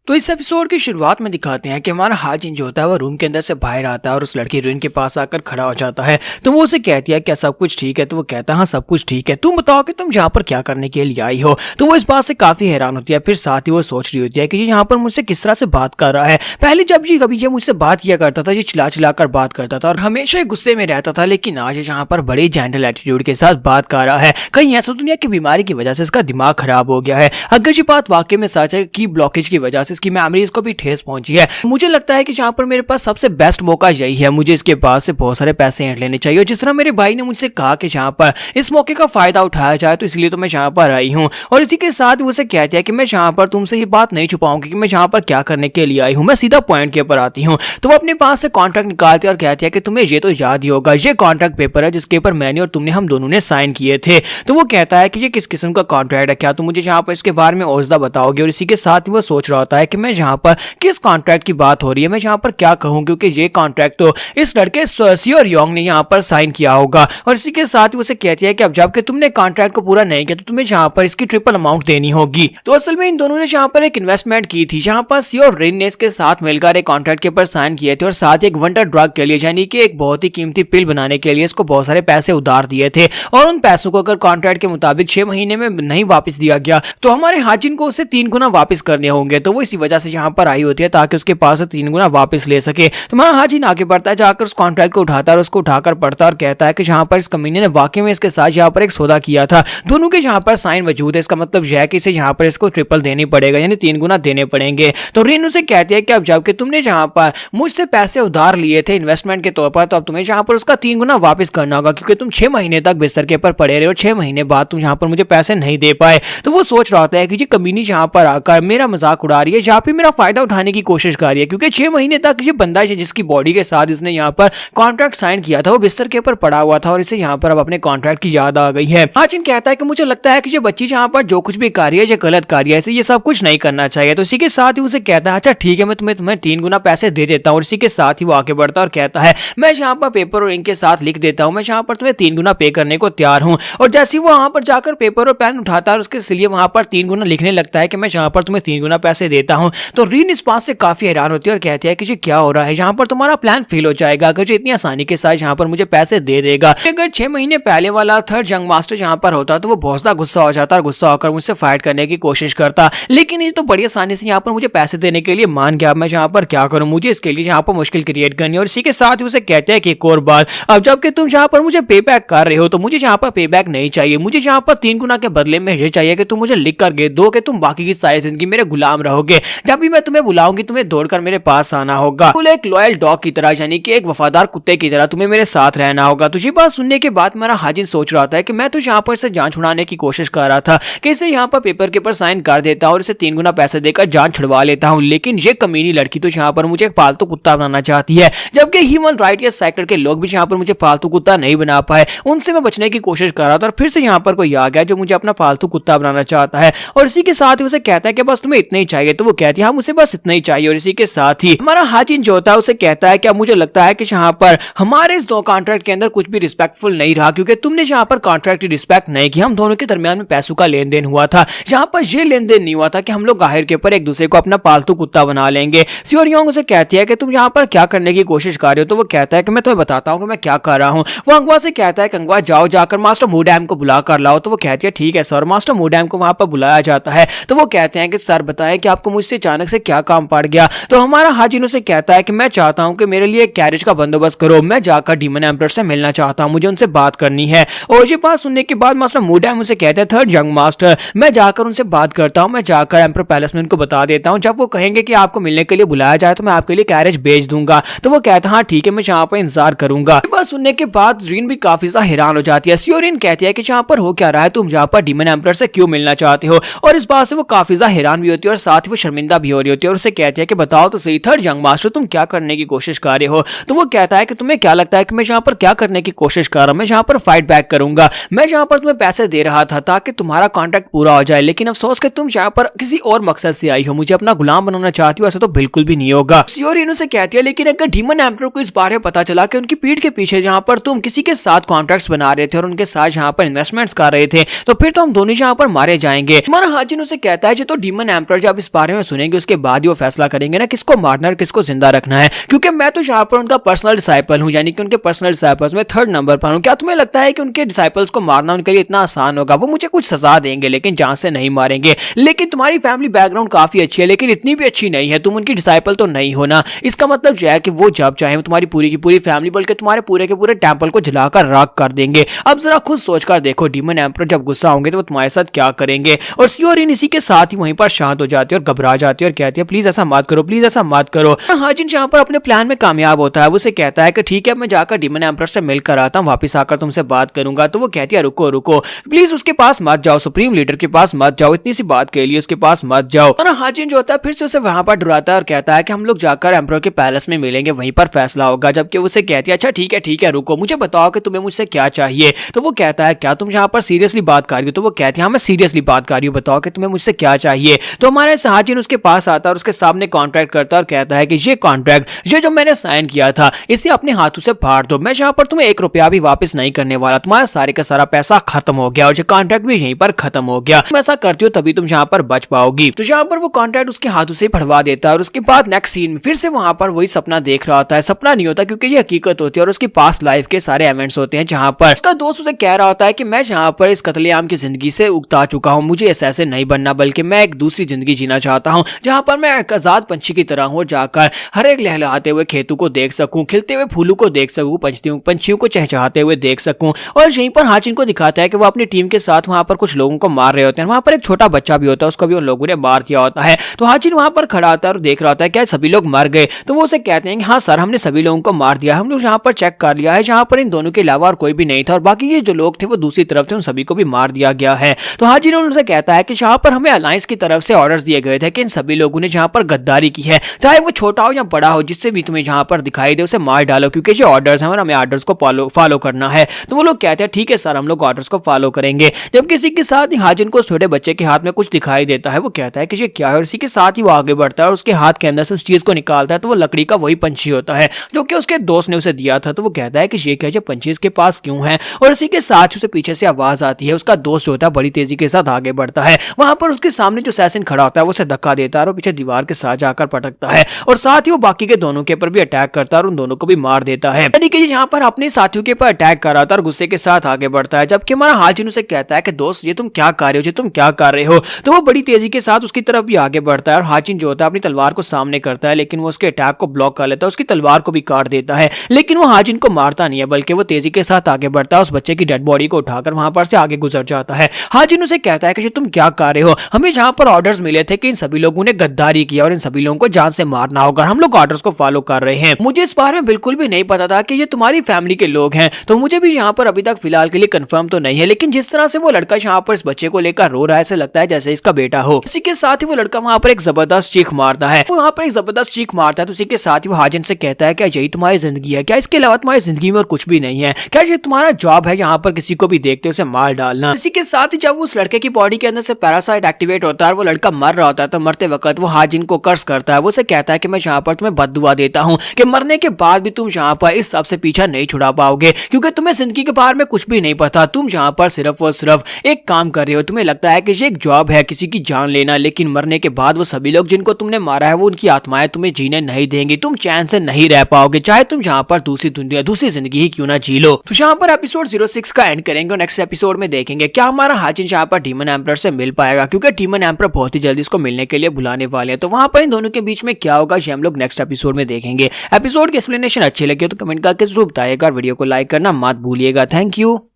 तो इस एपिसोड की शुरुआत में दिखाते हैं कि हमारा हाजिन जो होता है वो रूम के अंदर से बाहर आता है और उस लड़की रिन के पास आकर खड़ा हो जाता है। तो वो उसे कहती है क्या सब कुछ ठीक है। तो वो कहता है हाँ सब कुछ ठीक है, तुम बताओ कि तुम यहाँ पर क्या करने के लिए आई हो। तो वो इस बात से काफी हैरान होती है। फिर साथ ही वो सोच रही होती है कि ये यहाँ पर मुझसे किस तरह से बात कर रहा है। पहले जब ये कभी ये मुझसे बात किया करता था, ये चिल्ला चिल्ला कर बात करता था और हमेशा गुस्से में रहता था, लेकिन आज यहाँ पर बड़े जेंटल एटीट्यूड के साथ बात कर रहा है। कहीं ऐसा दुनिया की बीमारी की वजह से इसका दिमाग खराब हो गया है। अगर ये बात वाकई में सच है कि ब्लॉकेज की वजह से इसकी मेमोरीज को ठेस पहुंची है, मुझे लगता है कि जहां पर मेरे पास सबसे बेस्ट मौका यही है, मुझे इसके पास से बहुत सारे पैसे ऐंठ लेने चाहिए। जिस तरह मेरे भाई ने मुझसे कहा कि जहां पर इस मौके का फायदा उठाया जाए, तो इसलिए तो मैं जहां पर आई हूं। और इसी के साथ वो उसे कहती है कि मैं जहां पर तुमसे ये बात नहीं छुपाऊंगी कि मैं जहां पर क्या करने के लिए आई हूं, मैं सीधा पॉइंट के ऊपर आती हूं। तो वो अपने पास से कॉन्ट्रैक्ट निकालती है और कहती है कि तुम्हें ये तो याद ही होगा, ये कॉन्ट्रैक्ट पेपर है जिसके ऊपर मैंने और तुमने हम दोनों ने साइन किए थे। तो वो कहता है कि ये किस किस्म का कॉन्ट्रैक्ट है, क्या तुम मुझे जहां पर इसके बारे में और ज्यादा बताओगे। और इसी के साथ वो सोच रहा होता है कि मैं जहां पर किस कॉन्ट्रैक्ट की बात हो रही है, मैं यहाँ पर क्या कहूँ, क्योंकि ये कॉन्ट्रैक्ट तो इस लड़के सियोर योंग ने यहाँ पर साइन किया होगा। और इसी के साथ ही उसे कहती है कि अब जबकि तुमने कॉन्ट्रैक्ट को पूरा नहीं किया तो तुम्हें यहाँ पर इसकी ट्रिपल अमाउंट देनी होगी। तो असल में इन दोनों ने यहाँ पर एक इन्वेस्टमेंट की थी, जहाँ पर सियोर रिन ने इसके साथ मिलकर एक कॉन्ट्रैक्ट के ऊपर साइन किए थे और साथ ही एक वंडर ड्रग के लिए, यानी कि एक बहुत ही कीमती पिल बनाने के लिए इसको बहुत सारे पैसे उधार दिए थे। और उन पैसों को अगर कॉन्ट्रैक्ट के मुताबिक 6 महीने में नहीं वापस दिया गया तो हमारे हाजिन को उससे 3 गुना वापस करने होंगे। तो वो इसी वजह से यहाँ पर आई होती है ताकि उसके पास 3 गुना वापस ले सके। तो हमारा हाजिन आगे बढ़ता है, जाकर उस कॉन्ट्रैक्ट को उठाता है और उसको उठाकर पढ़ता है और कहता है कि जहां पर इस कमीने ने वाकई में इसके साथ यहाँ पर एक सौदा किया था, दोनों के यहाँ पर साइन मौजूद है। इसका मतलब यह है कि इसे यहाँ पर इसको ट्रिपल देनी पड़ेगा, यानी 3 गुना देने पड़ेंगे। तो रिन उसे कहती है कि अब जबकि तुमने जहाँ पर मुझसे पैसे उधार लिए थे इन्वेस्टमेंट के तौर पर, तो अब तुम्हें यहाँ पर उसका 3 गुना वापस करना होगा, क्योंकि तुम 6 महीने तक बिस्तर के ऊपर पड़े रहे और 6 महीने बाद तुम यहाँ पर मुझे पैसे नहीं दे पाए। तो वो सोच रहा होता है कि ये कमीनी यहाँ पर आकर मेरा मजाक उड़ा रही है, यहाँ पे मेरा फायदा उठाने की कोशिश कर रही है, क्योंकि 6 महीने तक ये बंदा है जिसकी बॉडी के साथ इसने यहाँ पर कॉन्ट्रैक्ट साइन किया था वो बिस्तर के ऊपर पड़ा हुआ था और इसे यहाँ पर अब अपने कॉन्ट्रैक्ट की याद आ गई है। हाजिन कहता है कि मुझे लगता है कि ये बच्ची यहाँ पर जो कुछ भी कर रही है ये गलत कर रही है, इसे ये सब कुछ नहीं करना चाहिए। तो इसी के साथ ही उसे कहता है अच्छा ठीक है, मैं तुम्हें 3 गुना पैसे दे देता हूँ। और इसी के साथ ही वो आगे बढ़ता है और कहता है मैं यहाँ पर पेपर और इंक के साथ लिख देता हूँ, मैं यहाँ पर तुम्हें 3 गुना पे करने को तैयार हूँ। और जैसे वो वहां पर जाकर पेपर और पेन उठाता है और उसके लिए वहां पर 3 गुना लिखने लगता है कि मैं यहाँ पर तुम्हें 3 गुना पैसे देता हूँ। तो रीन इस बात से काफी हैरान होती है और कहती है कि ये क्या हो रहा है, यहाँ पर तुम्हारा प्लान फेल हो जाएगा अगर ये इतनी आसानी के साथ यहाँ पर मुझे पैसे दे देगा। अगर 6 महीने पहले वाला थर्ड जंग मास्टर यहाँ पर होता तो वो बहुत ज्यादा गुस्सा हो जाता और गुस्सा होकर मुझसे फाइट करने की कोशिश करता, लेकिन ये तो बड़ी आसानी से यहाँ पर मुझे पैसे देने के लिए मान गया। मैं यहाँ पर क्या करूँ, मुझे इसके लिए यहाँ पर मुश्किल क्रिएट करनी है। और इसी के साथ ही उसे कहते हैं कि एक और बात, अब जबकि तुम यहाँ पर मुझे पे बैक कर रहे हो तो मुझे यहाँ पर पे बैक नहीं चाहिए, मुझे यहाँ पर 3 गुना के बदले में ये चाहिए कि तुम मुझे लिख कर दो कि तुम बाकी की सारी जिंदगी मेरे गुलाम रहोगे, जब भी मैं तुम्हें बुलाऊंगी तुम्हें दौड़कर मेरे पास आना होगा, एक लॉयल डॉग की तरह, यानी कि एक वफादार कुत्ते की तरह तुम्हें मेरे साथ रहना होगा। तुझे बात सुनने के बाद मेरा हाजिन सोच रहा था कि मैं तो यहाँ पर से जान छुड़ाने की कोशिश कर रहा था कि इसे यहाँ पर पेपर के ऊपर साइन कर देता हूँ और इसे 3 गुना पैसे देकर जान छुड़वा लेता हूँ, लेकिन ये कमीनी लड़की तो यहाँ पर मुझे एक पालतू कुत्ता बनाना चाहती है, जबकि ह्यूमन राइट या सेक्टर के लोग भी यहाँ पर मुझे पालतू कुत्ता नहीं बना पाए, उनसे मैं बचने की कोशिश कर रहा था। और फिर से यहाँ पर कोई आ गया जो मुझे अपना पालतू कुत्ता बनाना चाहता है। और इसी के साथ ही उसे कहता है कि बस तुम्हें इतना ही चाहिए। तो वो कहती है हाँ मुझे बस इतना ही चाहिए। और इसी के साथ ही हमारा हाजिन जो होता है उसे कहता है क्या मुझे लगता है कि यहाँ पर हमारे इस 2 कॉन्ट्रैक्ट के अंदर कुछ भी रिस्पेक्टफुल नहीं रहा, क्योंकि तुमने यहाँ पर कॉन्ट्रैक्ट की रिस्पेक्ट नहीं की। हम दोनों के दरमियान में पैसों का लेन देन हुआ था, यहाँ पर ये लेन देन नहीं हुआ था कि हम लोग गाहिर के ऊपर एक दूसरे को अपना पालतू कुत्ता बना लेंगे। सियोर योंग उसे कहती है कि तुम यहाँ पर क्या करने की कोशिश कर रहे हो। तो वो कहता है कि मैं तुम्हें बताता हूँ कि मैं क्या कर रहा हूँ। वो अंगवा से कहता है कि अंगवा जाओ जाकर मास्टर मूडैम को बुला कर लाओ। तो वो कहती है ठीक है सर। मास्टर मूडैम को वहां पर बुलाया जाता है। तो वो कहते हैं कि सर बताएं कि आपको मुझसे अचानक से क्या काम पड़ गया। तो हमारा हाजिन उसे कहता है कि मैं चाहता हूं कि मेरे लिए एक कैरेज का बंदोबस्त करो, मैं जाकर डीमन एम्परर से मिलना चाहता हूं, मुझे उनसे बात करनी है। और ये बात सुनने के बाद मास्टर मूडैम उसे कहते हैं थर्ड यंग मास्टर मैं जाकर उनसे बात करता हूं, मैं जाकर एम्परर पैलेस में उनको बता देता हूं, जब वो कहेंगे कि आपको मिलने के लिए बुलाया जाए तो मैं आपके लिए कैरेज भेज दूंगा। तो वो कहता है हाँ ठीक है, मैं यहाँ पर इंतजार करूंगा। ये बात सुनने के बाद रीन भी काफी ज्यादा हैरान हो जाती है। सियोरिन कहती है कि यहाँ पर हो क्या रहा है, तुम यहाँ पर डीमन एम्परर से क्यों मिलना चाहते हो। और इस बात से वो काफी ज्यादा हैरान भी होती है और साथ ही वो शर्मिंदा भी हो रही होती है और उसे कहती है कि बताओ तो सही थर्ड यंग मास्टर तुम क्या करने की कोशिश कर रहे हो। तो वो कहता है कि तुम्हें क्या लगता है कि मैं यहाँ पर क्या करने की कोशिश कर रहा हूँ, मैं यहाँ पर फाइट बैक करूंगा, मैं यहाँ पर तुम्हें पैसे दे रहा था ताकि तुम्हारा कॉन्ट्रैक्ट पूरा हो जाए, लेकिन अफसोस कि तुम यहाँ पर किसी और मकसद से आई हो, मुझे अपना गुलाम बनाना चाहती हो, ऐसा तो बिल्कुल भी नहीं होगा। सियोरिन उसे कहती है लेकिन अगर डीमन एम्परर को इस बारे में पता चला कि उनकी पीठ के पीछे जहाँ पर तुम किसी के साथ कॉन्ट्रैक्ट्स बना रहे थे और उनके साथ यहाँ पर इन्वेस्टमेंट्स कर रहे थे, तो फिर तो हम दोनों यहाँ पर मारे जाएंगे। हमारा हाजिन उसे कहता है जो तो डीमन एम्परर जब इस बारे बारे में सुनेंगे, उसके बाद ही वो फैसला करेंगे ना किसको मारना है किसको जिंदा रखना है। क्योंकि मैं तो यहाँ पर उनका पर्सनल डिसाइपल हूँ, यानी कि उनके पर्सनल डिसाइपल्स में 3rd नंबर पर हूँ। क्या तुम्हें लगता है कि उनके डिसाइपल्स को मारना उनके लिए इतना आसान होगा? वो मुझे कुछ सजा देंगे लेकिन जान से नहीं मारेंगे। लेकिन तुम्हारी फैमिली बैकग्राउंड काफी अच्छी है, लेकिन इतनी भी अच्छी नहीं है, तुम उनकी डिसाइपल तो नहीं होना। इसका मतलब जो है कि वो जब चाहे तुम्हारी पूरी की पूरी फैमिली बल्कि तुम्हारे पूरे के पूरे टेंपल को जलाकर राख कर देंगे। अब जरा खुद सोचकर देखो, डीमन एम्परर जब गुस्सा होंगे तो वो तुम्हारे साथ क्या करेंगे। और सियोरिन इसी के साथ ही वहीं पर शांत हो जाती है और घबरा जाती है और कहती है प्लीज ऐसा मत करो, प्लीज ऐसा मत करो। हाजिन यहाँ पर अपने प्लान में कामयाब होता है। वो उसे कहता है कि ठीक है मैं जाकर डीमन एम्परर से मिलकर आता हूँ, वापस आकर तुमसे बात करूंगा। तो वो कहती है रुको रुको प्लीज उसके पास मत जाओ, सुप्रीम लीडर के पास मत जाओ, इतनी सी बात के लिए उसके पास मत जाओ। और हाजिन जो होता है फिर से उसे वहां पर डराता है और कहता है कि हम लोग जाकर एम्परर के पैलेस में मिलेंगे, वहीं पर फैसला होगा। जबकि उसे कहती है अच्छा ठीक है रुको, मुझे बताओ कि तुम्हें मुझसे क्या चाहिए। तो वो कहता है क्या तुम यहाँ पर सीरियसली बात कर रही हो? तो वो कहती है हाँ मैं सीरियसली बात कर रही हूँ, बताओ कि तुम्हें मुझसे क्या चाहिए। तो हमारे हाजिन उसके पास आता है और उसके सामने कॉन्ट्रैक्ट करता है और कहता है कि ये कॉन्ट्रैक्ट ये जो मैंने साइन किया था इसे अपने हाथों से फाड़ दो, मैं यहाँ पर तुम्हें 1 रुपया भी वापस नहीं करने वाला, तुम्हारा सारे का सारा पैसा खत्म हो गया और ये कॉन्ट्रैक्ट भी यहीं पर खत्म हो गया। तुम ऐसा करती हो तभी तुम यहाँ पर बच पाओगी। तो यहाँ पर वो कॉन्ट्रैक्ट उसके हाथों से फड़वा देता है और उसके बाद नेक्स्ट सीन में फिर से वहां पर वही सपना देख रहा होता है। सपना नहीं होता क्योंकि ये हकीकत होती है और उसकी पास्ट लाइफ के सारे इवेंट्स होते हैं, जहाँ पर उसका दोस्त उसे कह रहा होता है कि मैं यहाँ पर इस कत्लेआम की जिंदगी से उगता चुका हूँ, मुझे ऐसे नहीं बनना बल्कि मैं एक दूसरी जिंदगी जीना चाहता हूँ जहाँ पर मैं एक आजाद पंछी की तरह हूँ, जाकर हर एक लहलहाते हुए खेतों को देख सकूं, खिलते हुए फूलों को देख सकूं, पंछियों को चहचहाते हुए देख सकूं। और यहीं पर हाजिन को दिखाता है कि वो अपनी टीम के साथ वहां पर कुछ लोगों को मार रहे होते हैं। वहां पर एक छोटा बच्चा भी होता है, उसको भी उन लोगों ने मार दिया होता है। तो हाजिन वहां पर खड़ा होता है और देख रहा होता है क्या सभी लोग मर गए। तो वो उसे कहते हैं कि हाँ सर हमने सभी लोगों को मार दिया, हम लोग यहाँ पर चेक कर लिया है, जहाँ पर इन दोनों के अलावा और कोई भी नहीं था और बाकी ये जो लोग थे वो दूसरी तरफ थे, उन सभी को भी मार दिया गया है। तो हाजिन उनसे कहता है कि यहाँ पर हमें अलायंस की तरफ से ऑर्डर्स दिए गए थे कि इन सभी लोगों ने जहाँ पर गद्दारी की है, चाहे वो छोटा हो या बड़ा हो, जिससे भी तुम्हें जहाँ पर दिखाई दे उसे मार डालो, क्योंकि ये ऑर्डर्स हैं और हमें ऑर्डर्स को फॉलो करना है। तो वो लोग कहते हैं ठीक है सर हम लोग ऑर्डर्स को फॉलो करेंगे। जब किसी के साथ ही हाजिन को छोटे बच्चे के हाथ में कुछ दिखाई देता है, वो कहता है कि ये क्या है, और इसी के साथ ही वो आगे बढ़ता है और उसके हाथ के अंदर से उस चीज को निकालता है। तो वो लकड़ी का वही पंछी होता है जो कि उसके दोस्त ने उसे दिया था। तो वो कहता है कि ये क्या, ये पंछी इसके पास क्यों है, और इसी के साथ ही उसे पीछे से आवाज आती है। उसका दोस्त जो होता है बड़ी तेजी के साथ आगे बढ़ता है, वहां पर उसके सामने जो असैसिन खड़ा होता है वो उसे धक्का देता है और पीछे दीवार के साथ जाकर पटकता है और साथ ही वो बाकी के दोनों के ऊपर भी अटैक करता है और उन दोनों को भी मार देता है। यानी कि यहाँ पर अपने साथियों के ऊपर अटैक कर रहा था और गुस्से के साथ आगे बढ़ता है। जबकि हमारा हाजिन उसे कहता है कि दोस्त ये तुम क्या कर रहे हो, ये तुम क्या कर रहे हो। तो वो बड़ी तेजी के साथ उसकी तरफ भी आगे बढ़ता है और हाजिन जो होता है अपनी तलवार को सामने करता है, लेकिन वो उसके अटैक को ब्लॉक कर लेता है, उसकी तलवार को भी काट देता है। लेकिन वो हाजिन को मारता नहीं है बल्कि वो तेजी के साथ आगे बढ़ता है, उस बच्चे की डेड बॉडी को उठाकर वहां पर से आगे गुजर जाता है। हाजिन उसे कहता है कि तुम क्या कर रहे हो, हमें जहां पर ऑर्डर्स मिले थे कि इन सभी लोगों ने गद्दारी किया और इन सभी लोगों को जान से मारना होगा, हम लोग ऑर्डर्स को फॉलो कर रहे हैं। मुझे इस बारे में बिल्कुल भी नहीं पता था कि ये तुम्हारी फैमिली के लोग हैं, तो मुझे भी यहाँ पर अभी तक फिलहाल के लिए कंफर्म तो नहीं है, लेकिन जिस तरह से वो लड़का यहाँ पर इस बच्चे को लेकर रो रहा है ऐसा लगता है जैसे इसका बेटा हो। इसी के साथ ही वो लड़का वहाँ पर एक जबरदस्त चीख मारता है, वो वहाँ पर एक जबरदस्त चीख मारता है। तो इसी के साथ ही वो हाजिन से कहता है क्या यही तुम्हारी जिंदगी है, क्या इसके अलावा तुम्हारी जिंदगी में और कुछ भी नहीं है, क्या ये तुम्हारा जॉब है यहाँ पर किसी को भी देखते उसे मार डालना। इसी के साथ ही जब उस लड़के की बॉडी के अंदर से पैरासाइट एक्टिवेट होता है, वो लड़का मर रहा होता है, तो मरते वक्त वो हाजिन को कर्स करता है। वो उसे कहता है कि मैं यहाँ पर तुम्हें बद्दुआ देता हूँ कि मरने के बाद भी तुम यहाँ पर इस सब से पीछा नहीं छुड़ा पाओगे, क्योंकि तुम्हें जिंदगी के बारे में कुछ भी नहीं पता। तुम यहाँ पर सिर्फ और सिर्फ एक काम कर रहे हो, तुम्हें लगता है कि ये एक जॉब है किसी की जान लेना, लेकिन मरने के बाद वो सभी लोग जिनको तुमने मारा है वो उनकी आत्माएं तुम्हें जीने नहीं देंगी, तुम चैन से नहीं रह पाओगे, चाहे तुम यहाँ पर दूसरी जिंदगी ही क्यों ना जी लो। तो यहाँ पर एपिसोड 06 का एंड करेंगे और नेक्स्ट एपिसोड में देखेंगे क्या हमारा हाजिन यहाँ पर डीमन एम्परर से मिल पाएगा, क्योंकि डीमन एम्परर बहुत ही जल्दी इसको मिलने के लिए बुलाने वाले हैं। तो वहां पर इन दोनों के बीच में क्या होगा ये हम लोग नेक्स्ट एपिसोड में देखेंगे। एपिसोड की एक्सप्लेनेशन अच्छी लगी तो कमेंट करके जरूर बताइएगा, वीडियो को लाइक करना मत भूलिएगा। Thank you.